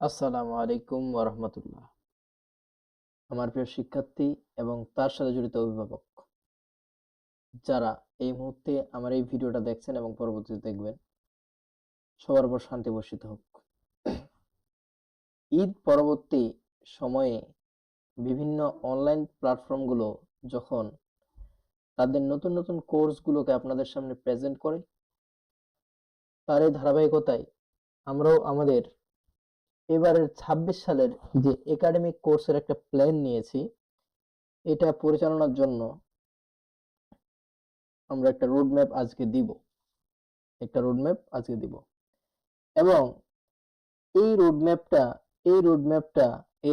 আসসালামু আলাইকুম ওয়া রাহমাতুল্লাহ। আমার প্রিয় শিক্ষার্থী এবং তার সাথে জড়িত অভিভাবক যারা এই মুহূর্তে আমার এই ভিডিওটা দেখছেন এবং পরবর্তীতে দেখবেন, সবার উপর শান্তি বর্ষিত হোক। ঈদ পরবর্তী সময়ে বিভিন্ন অনলাইন প্ল্যাটফর্মগুলো যখন তাদের নতুন নতুন কোর্সগুলোকে আপনাদের সামনে প্রেজেন্ট করে, তার এই ধারাবাহিকতায় আমরাও আমাদের এবারের ২৬ সালের যে একাডেমিক কোর্সের একটা প্ল্যান নিয়েছি, এটা পরিচালনার জন্য আমরা একটা রোডম্যাপ আজকে দিব এবং এই রোডম্যাপটা এই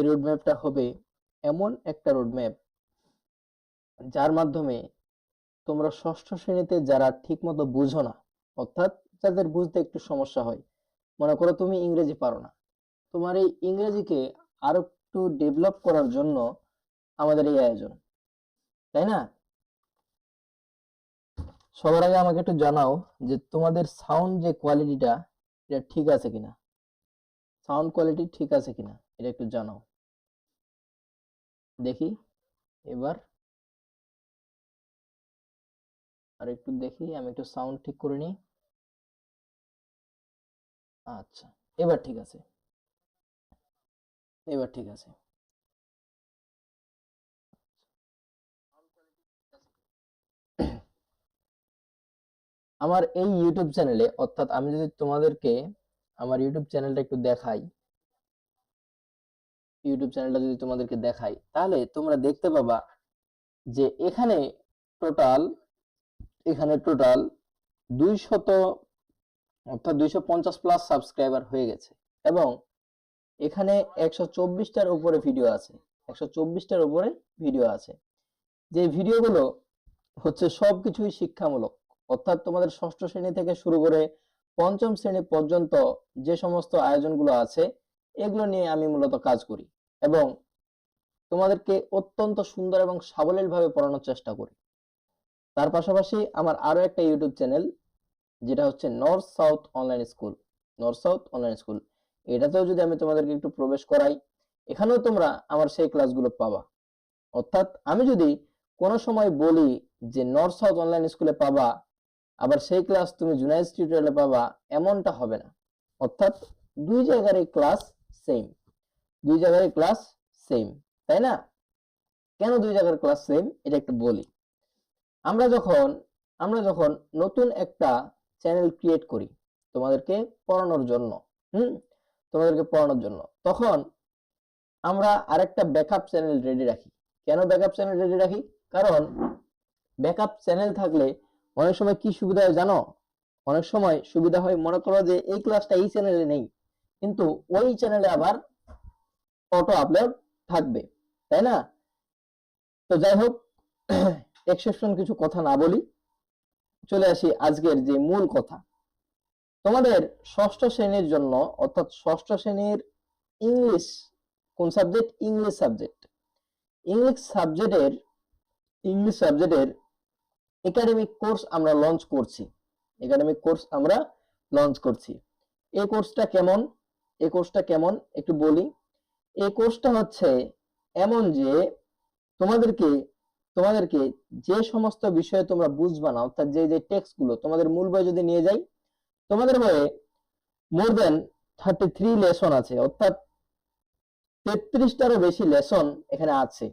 রোডম্যাপটা হবে এমন একটা রোডম্যাপ যার মাধ্যমে তোমরা ষষ্ঠ শ্রেণীতে যারা ঠিকমতো বুঝো না, অর্থাৎ যাদের বুঝতে একটু সমস্যা হয়, মনে করো তুমি ইংরেজি পারো না, তোমার এই ইংরেজিকে আরো একটু ডেভেলপ করার জন্য আমাদের এই আয়োজন, তাই না? সবার আগে আমাকে একটু জানাও যে তোমাদের সাউন্ড যে কোয়ালিটিটা, এটা ঠিক আছে কিনা, এটা একটু জানাও দেখি। এবার আর একটু দেখি, আমি একটু সাউন্ড ঠিক করে নিই। আচ্ছা, এবার ঠিক আছে। আমার এই ইউটিউব চ্যানেলে, অর্থাৎ আমি যদি তোমাদেরকে আমার ইউটিউব চ্যানেলটা একটু দেখাই, তাহলে তোমরা দেখতে পাবা যে এখানে টোটাল 200 অর্থাৎ 250 প্লাস সাবস্ক্রাইবার হয়ে গেছে এবং এখানে 124টার উপরে ভিডিও আছে। যে ভিডিওগুলো হচ্ছে সবকিছুই শিক্ষামূলক, অর্থাৎ তোমাদের ষষ্ঠ শ্রেণী থেকে শুরু করে পঞ্চম শ্রেণী পর্যন্ত যে সমস্ত আয়োজনগুলো আছে, এগুলো নিয়ে আমি মূলত কাজ করি এবং তোমাদেরকে অত্যন্ত সুন্দর এবং সাবলীলভাবে পড়ানোর চেষ্টা করি। তার পাশাপাশি আমার আরো একটা ইউটিউব চ্যানেল, যেটা হচ্ছে নর্থ সাউথ অনলাইন স্কুল। এটাতেও যদি আমি তোমাদেরকে একটু প্রবেশ করাই, এখানেও তোমরা আমার সেই ক্লাসগুলো পাবা। অর্থাৎ আমি যদি কোনো সময় বলি যে নর্থ সাউথ অনলাইন স্কুলে পাবা, আবার সেই ক্লাস তুমি জুনাইজ টিউটোরিয়ালে পাবা, এমনটা হবে না। অর্থাৎ দুই জায়গারই ক্লাস সেম, তাই না? কেন দুই জায়গার ক্লাস সেম, এটা একটু বলি। আমরা যখন নতুন একটা চ্যানেল ক্রিয়েট করি তোমাদেরকে পড়ানোর জন্য, তখন আমরা আরেকটা ব্যাকআপ চ্যানেল রেডি রাখি। কেন ব্যাকআপ চ্যানেল রেডি রাখি? কারণ ব্যাকআপ চ্যানেল থাকলে অনেক সময় কি সুবিধা হয় জানো? অনেক সময় সুবিধা হয়, মনে করো যে এই ক্লাসটা এই চ্যানেলে নেই, কিন্তু ওই চ্যানেলে আবার অটো আপলোড থাকবে, তাই না? তো যাই হোক, এক্সেপশন কিছু কথা না বলি, চলে আসি আজকের যে মূল কথা। তোমাদের ষষ্ঠ শ্রেণীর জন্য, অর্থাৎ ষষ্ঠ শ্রেণীর ইংলিশ কোন সাবজেক্ট? ইংলিশ সাবজেক্টের একাডেমিক কোর্স আমরা লঞ্চ করছি। এই কোর্সটা কেমন একটু বলি। এই কোর্সটা হচ্ছে এমন যে তোমাদেরকে যে সমস্ত বিষয়ে তোমরা বুঝবা না, অর্থাৎ যে টেক্সট গুলো তোমাদের মূল বই যদি নিয়ে যাই, তোমাদের বইয়ে মোর দেন 33 লেসন আছে, অর্থাৎ 33টারও বেশি লেসন এখানে আছে।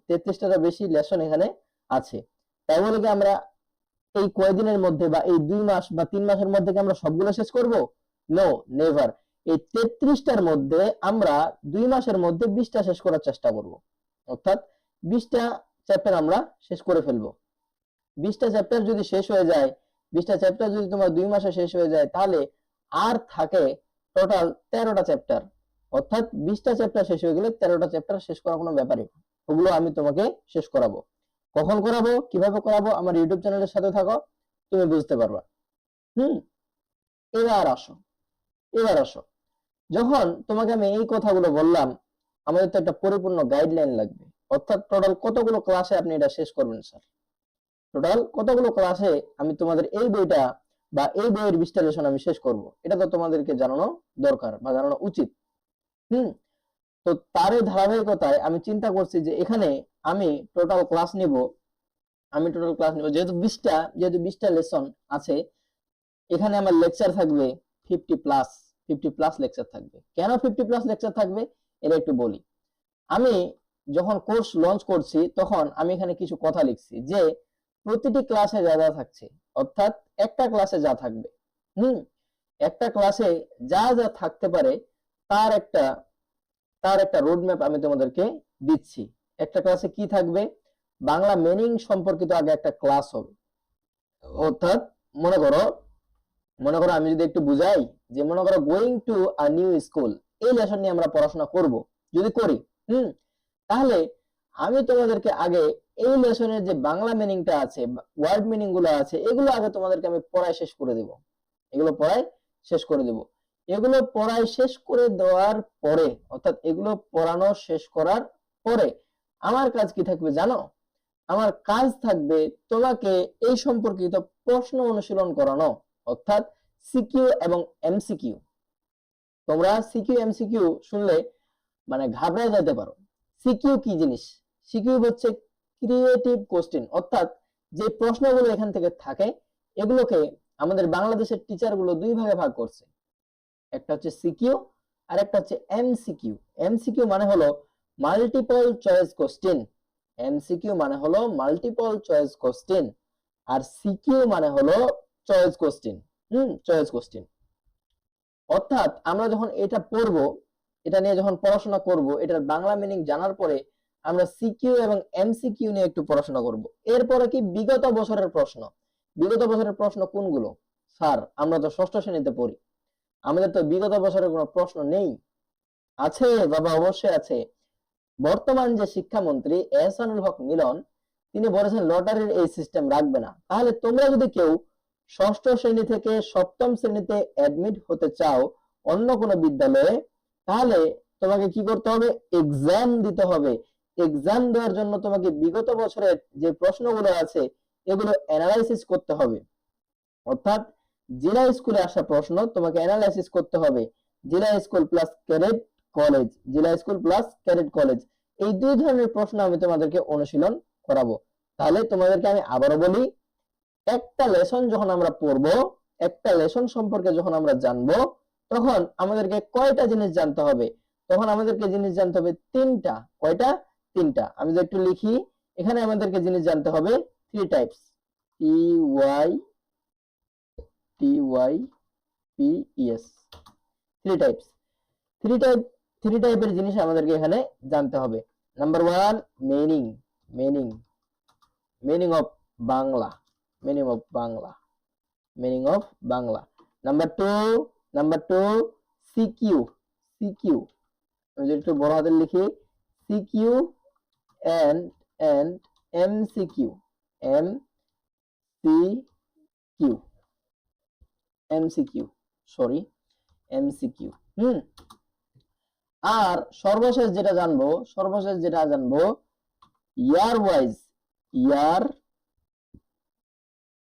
33টারও বেশি লেসন এখানে আছে। তাই বলে কি আমরা এই কয়দিনের মধ্যে বা এই 2 মাস বা 3 মাসের মধ্যে কি আমরা সবগুলো শেষ করব? No, never. এই 33টার মধ্যে আমরা 2 মাসের মধ্যে 20টা শেষ করার চেষ্টা করব। অর্থাৎ 20টা চ্যাপ্টার আমরা শেষ করে ফেলবো। 20টা চ্যাপ্টার যদি শেষ হয়ে যায়, 20টা চ্যাপ্টার যদি তোমার 2 মাসে শেষ হয়ে যায়, তাহলে আর থাকে টোটাল 13টা চ্যাপ্টার। অর্থাৎ 20টা চ্যাপ্টার শেষ হয়ে গেলে 13টা চ্যাপ্টার শেষ করা কোনো ব্যাপারই না। ওগুলো আমি তোমাকে শেষ করাবো। কখন করাবো, কিভাবে করাবো, আমার ইউটিউব চ্যানেলের সাথে থাকো, তুমি বুঝতে পারবা। এবার আসো, যখন তোমাকে আমি এই কথাগুলো বললাম, আমাদের তো একটা পরিপূর্ণ গাইডলাইন লাগবে। অর্থাৎ টোটাল কতগুলো ক্লাসে আপনি এটা শেষ করবেন স্যার? টোটাল কতগুলো ক্লাসে আমি তোমাদের এই বইটা বা এই বইয়ের 20টা লেসন আমি শেষ করব, এটা তো তোমাদেরকে জানানো দরকার বা জানানো উচিত। তো তারই ধারাবাহিকতায় আমি চিন্তা করছি যে এখানে আমি টোটাল ক্লাস নিব, যেহেতু 20টা লেসন আছে, এখানে আমার লেকচার থাকবে 50 প্লাস লেকচার থাকবে। কেন 50 প্লাস লেকচার থাকবে এটা একটু বলি। আমি যখন কোর্স লঞ্চ করছি তখন আমি এখানে কিছু কথা লিখছি যে প্রতিটি ক্লাসে যা যা থাকছে, অর্থাৎ একটা ক্লাসে যা থাকবে, একটা ক্লাসে যা যা থাকতে পারে তার একটা রোডম্যাপ আমি তোমাদেরকে দিচ্ছি। একটা ক্লাসে কি থাকবে, বাংলা মিনিং সম্পর্কিত আগে একটা ক্লাস হবে। অর্থাৎ মনে করো আমি যদি একটু বুঝাই যে মনে করো going to a new school, এই লেসন নিয়ে আমরা পড়াশোনা করব, যদি করি তাহলে আমি তোমাদেরকে আগে এই লেসনের যে বাংলা মিনিংটা আছে, ওয়ার্ড মিনিং গুলো আছে, এগুলো আগে তোমাদেরকে আমি পড়ায় শেষ করে দেব। এগুলো পড়ায় শেষ করে দেওয়ার পরে, অর্থাৎ এগুলো পড়ানো শেষ করার পরে আমার কাজ কি থাকবে জানো? আমার কাজ থাকবে তোমাকে এই সম্পর্কিত প্রশ্ন অনুশীলন করানো, অর্থাৎ সিকিউ এবং এমসিকিউ। তোমরা সিকিউ এমসিকিউ শুনলে মানে ঘাবড়ে যেতে পারো। সিকিউ কি জিনিস? সিকিউ হচ্ছে ক্রিয়েটিভ কোশ্চেন, অর্থাৎ যে প্রশ্নগুলো এখান থেকে থাকে এগুলোকে আমাদের বাংলাদেশের টিচার গুলো দুই ভাগে ভাগ করছে। একটা হচ্ছে সিকিউ আর একটা হচ্ছে এমসিকিউ। এমসিকিউ মানে হলো মাল্টিপল চয়েস কোশ্চেন, এমসিকিউ মানে হলো মাল্টিপল চয়েস কোশ্চেন, আর সিকিউ মানে হলো চয়েস কোশ্চেন। চয়েস কোশ্চেন অর্থাৎ আমরা যখন এটা পড়বো, এটা নিয়ে যখন পড়াশোনা করব, এটার বাংলা মিনিং জানার পরে আমরা সিকিউ এবং এমসিকিউ নিয়ে একটু পড়াশোনা করব। এরপরে কি বিগত বছরের প্রশ্ন কোনগুলো? স্যার আমরা তো ষষ্ঠ শ্রেণীতে পড়ি, আমাদের তো বিগত বছরের কোনো প্রশ্ন নেই। আছে বাবা, অবশ্যই আছে। বর্তমান যে শিক্ষামন্ত্রী এহসানুল হক মিলন, তিনি বলেছেন লটারির এই সিস্টেম রাখবে না। তাহলে তোমরা যদি কেউ ষষ্ঠ শ্রেণী থেকে সপ্তম শ্রেণীতে অ্যাডমিট হতে চাও অন্য কোনো বিদ্যালয়ে, তাহলে তোমাকে কি করতে হবে? এক্সাম দিতে হবে। এক্সাম দেওয়ার জন্য তোমাকে বিগত বছরের যে প্রশ্নগুলো আছে এগুলো অ্যানালাইসিস করতে হবে। অর্থাৎ জেলা স্কুলে আসা প্রশ্ন তোমাকে অ্যানালাইসিস করতে হবে। জেলা স্কুল প্লাস ক্যাডেট কলেজ, এই দুই ধরনের প্রশ্ন আমি তোমাদেরকে অনুশীলন করাবো। তাহলে তোমাদেরকে আমি আবারও বলি, একটা লেসন যখন আমরা পড়বো, একটা লেসন সম্পর্কে যখন আমরা জানবো, তখন আমাদেরকে কয়টা জিনিস জানতে হবে? তখন আমাদেরকে জিনিস জানতে হবে তিনটা। কয়টা? তিনটা। আমি যদি একটু লিখি, এখানে আমাদেরকে জিনিস জানতে হবে থ্রি টাইপস, TYPES, থ্রি টাইপের জিনিস আমাদেরকে এখানে জানতে হবে। Number 1 meaning of Bangla, number 2 CQ, আমি যদি একটু বড় হাতে লিখি, সিকিউ এন্ড এমসিকিউ, এমসিকিউ। আর সর্বশেষ যেটা জানবো ইয়ার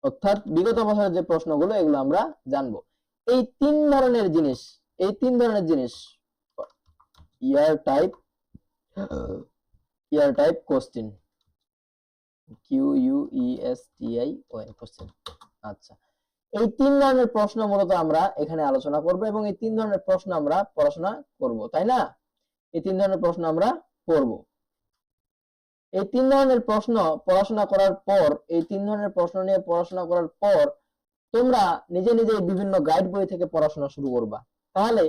অর্থাৎ বিগত বছরের যে প্রশ্নগুলো এগুলো আমরা জানবো। এই তিন ধরনের জিনিস ইয়ার টাইপ কোশ্চেন, QUESTION কোশ্চেন। আচ্ছা, এই তিন ধরনের প্রশ্ন মূলত আমরা এখানে আলোচনা করব এবং এই তিন ধরনের প্রশ্ন আমরা পড়াশোনা করব, তাই না? এই তিন ধরনের প্রশ্ন আমরা পড়ব। এই তিন ধরনের প্রশ্ন পড়াশোনা করার পর, তোমরা নিজে বিভিন্ন গাইড বই থেকে পড়াশোনা শুরু করবা। তাহলে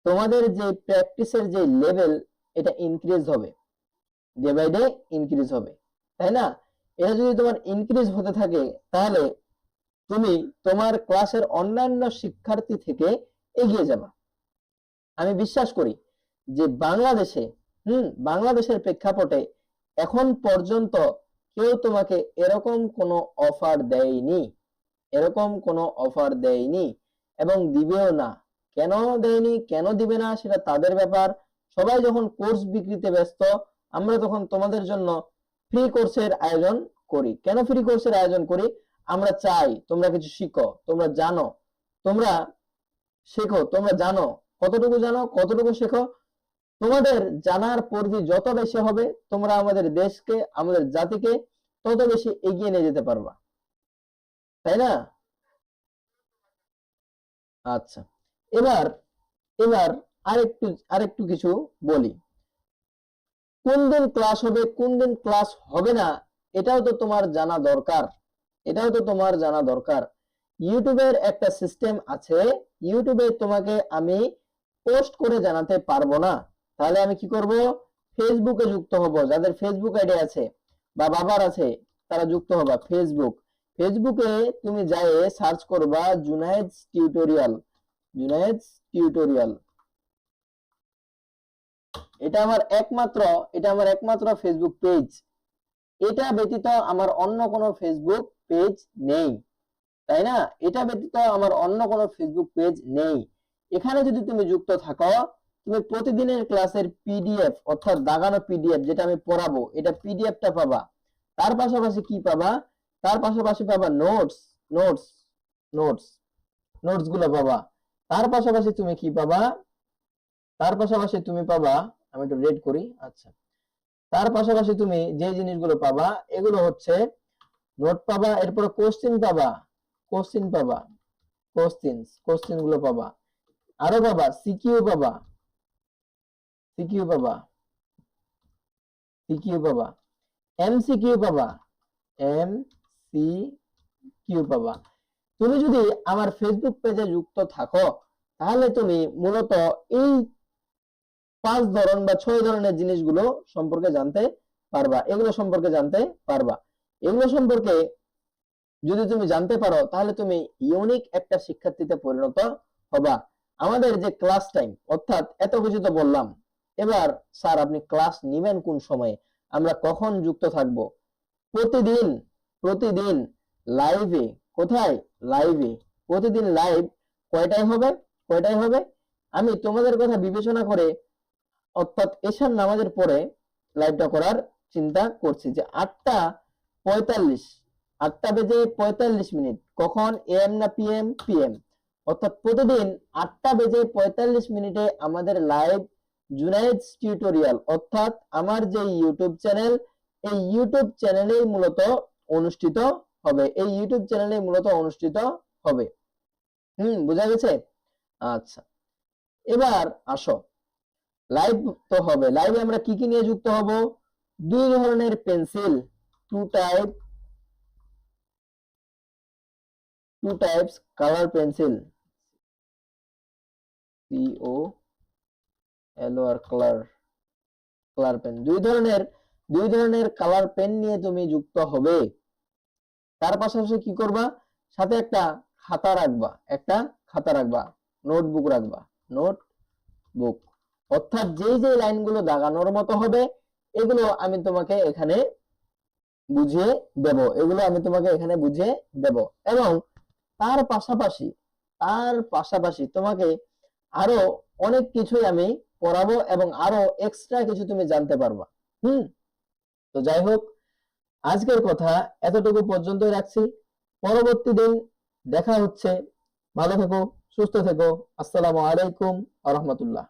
তোমাদের যে প্র্যাকটিসের যে লেভেল, এটা ইনক্রিজ হবে, ডে বাই ডে ইনক্রিজ হবে, তাই না? এটা যদি তোমার ইনক্রিজ হতে থাকে তাহলে তুমি তোমার ক্লাসের অন্যান্য শিক্ষার্থী থেকে এগিয়ে যাবা। আমি বিশ্বাস করি যে বাংলাদেশের প্রেক্ষাপটে এখন পর্যন্ত কেউ তোমাকে এরকম কোনো অফার দেয়নি এবং দিবেও না। কেন দেয়নি, কেন দিবে না সেটা তাদের ব্যাপার। সবাই যখন কোর্স বিক্রিতে ব্যস্ত, আমরা তখন তোমাদের জন্য ফ্রি কোর্সের আয়োজন করি। কেন ফ্রি কোর্সের আয়োজন করি? আমরা চাই তোমরা কিছু শিখো, তোমরা জানো, তোমরা শেখো, তোমরা জানো, কতটুকু শেখো তোমাদের জানার পরিধি যত বেশি হবে, তোমরা আমাদের দেশকে, আমাদের জাতিকে তত বেশি এগিয়ে নিয়ে যেতে পারবা, তাই না? আচ্ছা, এবার এবার আরেকটু কিছু বলি। কোন দিন ক্লাস হবে, কোন দিন ক্লাস হবে না, এটাও তো তোমার জানা দরকার। ইউটিউবের একটা সিস্টেম আছে, ইউটিউবে তোমাকে আমি পোস্ট করে জানাতে পারবো না। তাহলে আমি কি করব? ফেসবুকে যুক্ত হব। যাদের ফেসবুক আইডি আছে বা বাবার আছে, তারা যুক্ত হবা ফেসবুকে তুমি যায় সার্চ করবা জুনায়েদ টিউটোরিয়াল। এটা আমার একমাত্র ফেসবুক পেজ। এটা ব্যতীত আমার অন্য কোনো ফেসবুক পেজ নেই, তাই না? এটা ব্যতীত আমার অন্য কোনো ফেসবুক পেজ নেই। এখানে যদি তুমি যুক্ত থাকো, তুমি প্রতিদিনের ক্লাসের পিডিএফ, অর্থাৎ দাগানো পিডিএফ যেটা আমি পড়াবো, এটা পিডিএফটা পাবা। তার পাশাপাশি কি পাবা? তার পাশাপাশি পাবা নোটস গুলো পাবা। তার পাশাপাশি তুমি কি পাবা? তার পাশাপাশি তুমি পাবা, আমি একটু রেড করি। আচ্ছা, তার পাশাপাশি তুমি যে জিনিসগুলো পাবা, এগুলো হচ্ছে নোট পাবা, এরপরে কোশ্চেন পাবা, কোশ্চেন গুলো পাবা, আরো পাবা সিকিউ পাবা, এমসিকিউ পাবা। তুমি যদি আমার ফেসবুক পেজে যুক্ত থাকো, তাহলে তুমি মূলত এই 5 ধরন বা 6 ধরনের জিনিসগুলো সম্পর্কে জানতে পারবা। এগুলো সম্পর্কে যদি তুমি জানতে পারো, তাহলে তুমি ইউনিক একটা শিক্ষার্থীতে পরিণত হবা। আমাদের যে ক্লাস টাইম, অর্থাৎ এত কিছু তো বললাম, এবার স্যার আপনি ক্লাস নেবেন কোন সময়ে, আমরা কখন যুক্ত থাকব? প্রতিদিন লাইভে। কোথায়? লাইভে। প্রতিদিন লাইভ। কয়টায় হবে? আমি তোমাদের কথা বিবেচনা করে, অর্থাৎ এশার নামাজের পরে লাইভটা করার চিন্তা করছি, যে 8টা বেজে 45 মিনিট। কখন? এএম না পিএম? পিএম। অর্থাৎ প্রতিদিন 8টা বেজে 45 মিনিটে আমাদের লাইভ জুনায়েদ টিউটোরিয়াল, অর্থাৎ আমার যে ইউটিউব চ্যানেল, এই ইউটিউব চ্যানেলেই মূলত অনুষ্ঠিত হবে। বোঝা গেছে? আচ্ছা, এবার আসো, লাইভ তো হবে। লাইভে আমরা কি নিয়ে যুক্ত হব? 2 ধরনের pencil, two types colour pencil, COLOR colour pen. দুই ধরনের কালার পেন নিয়ে তুমি যুক্ত হবে। তার পাশাপাশি কি করবা? সাথে একটা খাতা রাখবা, নোটবুক রাখবা, অর্থাৎ যে লাইনগুলো দাগানোর মতো হবে, এগুলো আমি তোমাকে এখানে বুঝিয়ে দেব। এবং তার পাশাপাশি তোমাকে আরো অনেক কিছুই আমি পড়াবো, এবং আরো এক্সট্রা কিছু তুমি জানতে পারবা। তো যাই হোক, আজকের কথা এতটুকু পর্যন্তই রাখছি। পরবর্তী দিন দেখা হচ্ছে। ভালো থেকো, সুস্থ থেকো। আসসালামু আলাইকুম ওয়া রাহমাতুল্লাহ।